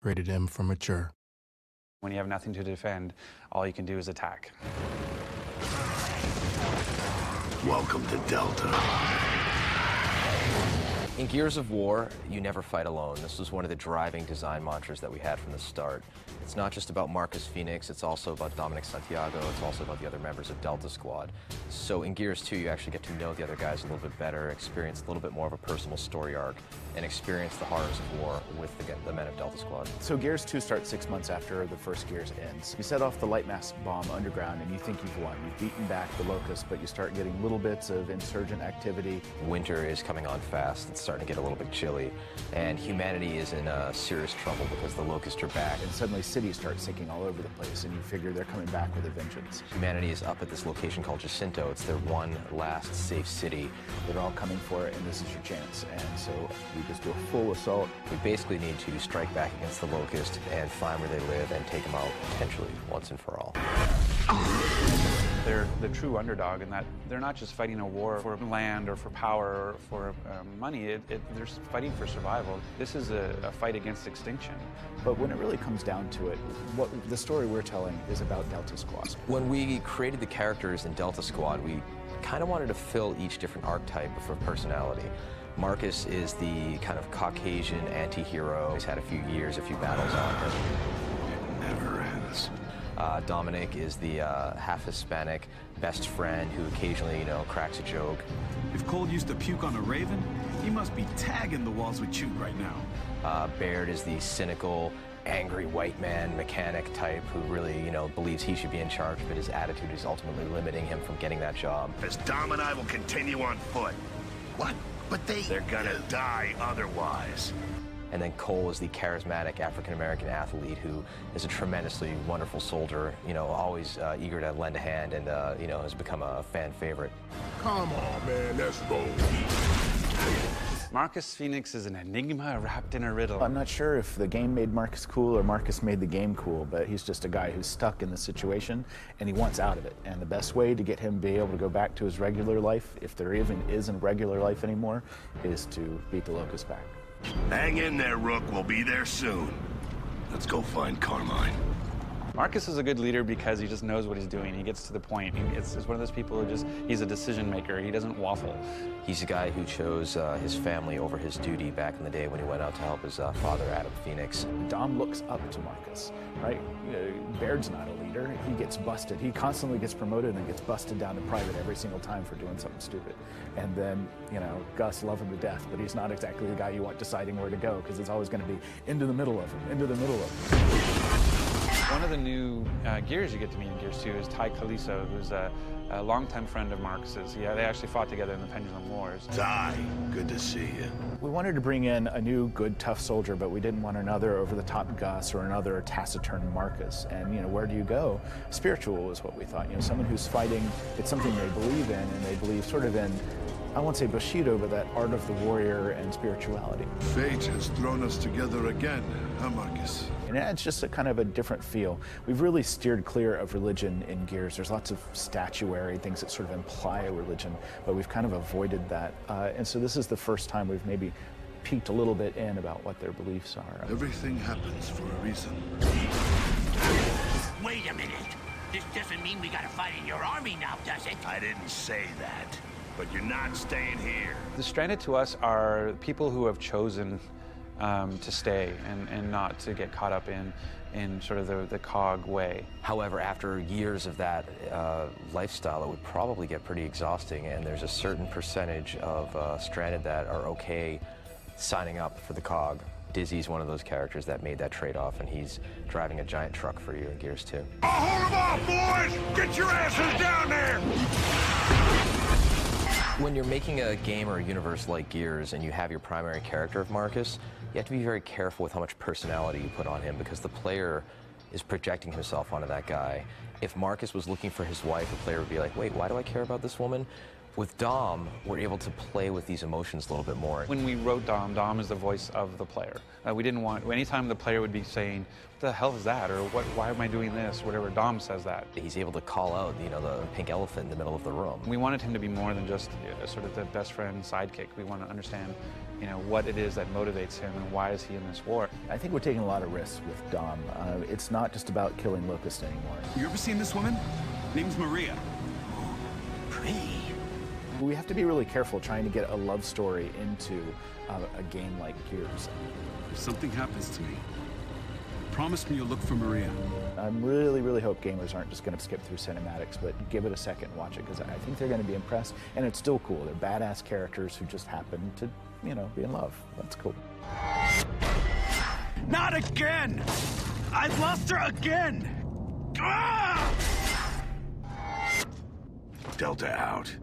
Rated M for mature. When you have nothing to defend, all you can do is attack. Welcome to Delta. In Gears of War, you never fight alone. This was one of the driving design mantras that we had from the start. It's not just about Marcus Phoenix, it's also about Dominic Santiago, it's also about the other members of Delta Squad. So in Gears 2, you actually get to know the other guys a little bit better, experience a little bit more of a personal story arc, and experience the horrors of war with the men of Delta Squad. So Gears 2 starts 6 months after the first Gears ends. You set off the light mass bomb underground and you think you've won. You've beaten back the Locusts, but you start getting little bits of insurgent activity. Winter is coming on fast, it's starting to get a little bit chilly, and humanity is in serious trouble because the Locusts are back. And suddenly cities start sinking all over the place, and you figure they're coming back with a vengeance. Humanity is up at this location called Jacinto. It's their one last safe city. They're all coming for it, and this is your chance. And so we just do a full assault. We basically need to strike back against the Locust and find where they live and take them out potentially once and for all. They're the true underdog in that they're not just fighting a war for land or for power or for money. They're fighting for survival. This is a fight against extinction. But when it really comes down to it, what the story we're telling is about Delta Squad. When we created the characters in Delta Squad, we kind of wanted to fill each different archetype for personality. Marcus is the kind of Caucasian anti-hero. He's had a few years, a few battles on him. It never ends. Dominic is the half Hispanic best friend who occasionally, cracks a joke. If Cole used to puke on a raven, he must be tagging the walls with chute right now. Baird is the cynical, angry white man mechanic type who really, believes he should be in charge, but his attitude is ultimately limiting him from getting that job. As Dom and I will continue on foot. What? But they're gonna die otherwise. And then Cole is the charismatic African-American athlete who is a tremendously wonderful soldier, always eager to lend a hand and, has become a fan favorite. Come on, man, let's go. Marcus Phoenix is an enigma wrapped in a riddle. I'm not sure if the game made Marcus cool or Marcus made the game cool, but he's just a guy who's stuck in the situation and he wants out of it. And the best way to get him to be able to go back to his regular life, if there even is a regular life anymore, is to beat the Locust back. Hang in there, Rook. We'll be there soon. Let's go find Carmine. Marcus is a good leader because he just knows what he's doing. He gets to the point. He's one of those people who he's a decision maker. He doesn't waffle. He's a guy who chose his family over his duty back in the day when he went out to help his father, Adam Phoenix. Dom looks up to Marcus, right? Baird's not a leader. He gets busted. He constantly gets promoted and gets busted down to private every single time for doing something stupid. And then, Gus love him to death, but he's not exactly the guy you want deciding where to go because it's always going to be into the middle of him, into the middle of him. One of the new Gears you get to meet in Gears 2 is Ty Caliso, who's a longtime friend of Marcus's. Yeah, they actually fought together in the Pendulum Wars. Ty, good to see you. We wanted to bring in a new, good, tough soldier, but we didn't want another over-the-top Gus or another taciturn Marcus. And, where do you go? Spiritual is what we thought. Someone who's fighting, it's something they believe in, and they believe sort of in, I won't say Bushido, but that art of the warrior and spirituality. Fate has thrown us together again, huh, Marcus? And it's just a kind of a different feel. We've really steered clear of religion in Gears. There's lots of statuary things that sort of imply a religion, but we've kind of avoided that. And so this is the first time we've maybe peeked a little bit in about what their beliefs are. Everything happens for a reason. Wait a minute. This doesn't mean we gotta fight in your army now, does it? I didn't say that, but you're not staying here. The Stranded to us are people who have chosen to stay and not to get caught up in sort of the cog way. However, after years of that lifestyle, it would probably get pretty exhausting, and there's a certain percentage of Stranded that are okay signing up for the cog. Dizzy's one of those characters that made that trade-off, and he's driving a giant truck for you in Gears 2. Hold them off, boys! Get your asses down there! When you're making a game or a universe like Gears and you have your primary character of Marcus, you have to be very careful with how much personality you put on him because the player is projecting himself onto that guy. If Marcus was looking for his wife, the player would be like, wait, why do I care about this woman? With Dom, we're able to play with these emotions a little bit more. When we wrote Dom, Dom is the voice of the player. We didn't want, anytime the player would be saying, what the hell is that? Or why am I doing this? Whatever, Dom says that. He's able to call out, the pink elephant in the middle of the room. We wanted him to be more than just sort of the best friend sidekick. We want to understand you know, what it is that motivates him and why is he in this war. I think we're taking a lot of risks with Dom. It's not just about killing Locust anymore. You ever seen this woman? Name's Maria. Pretty. We have to be really careful trying to get a love story into a game like Gears. If something happens to me, promise me you'll look for Maria. I really hope gamers aren't just going to skip through cinematics, but give it a second and watch it, because I think they're going to be impressed, and it's still cool. They're badass characters who just happen to, you know, be in love. That's cool. Not again! I've lost her again! Ah! Delta out.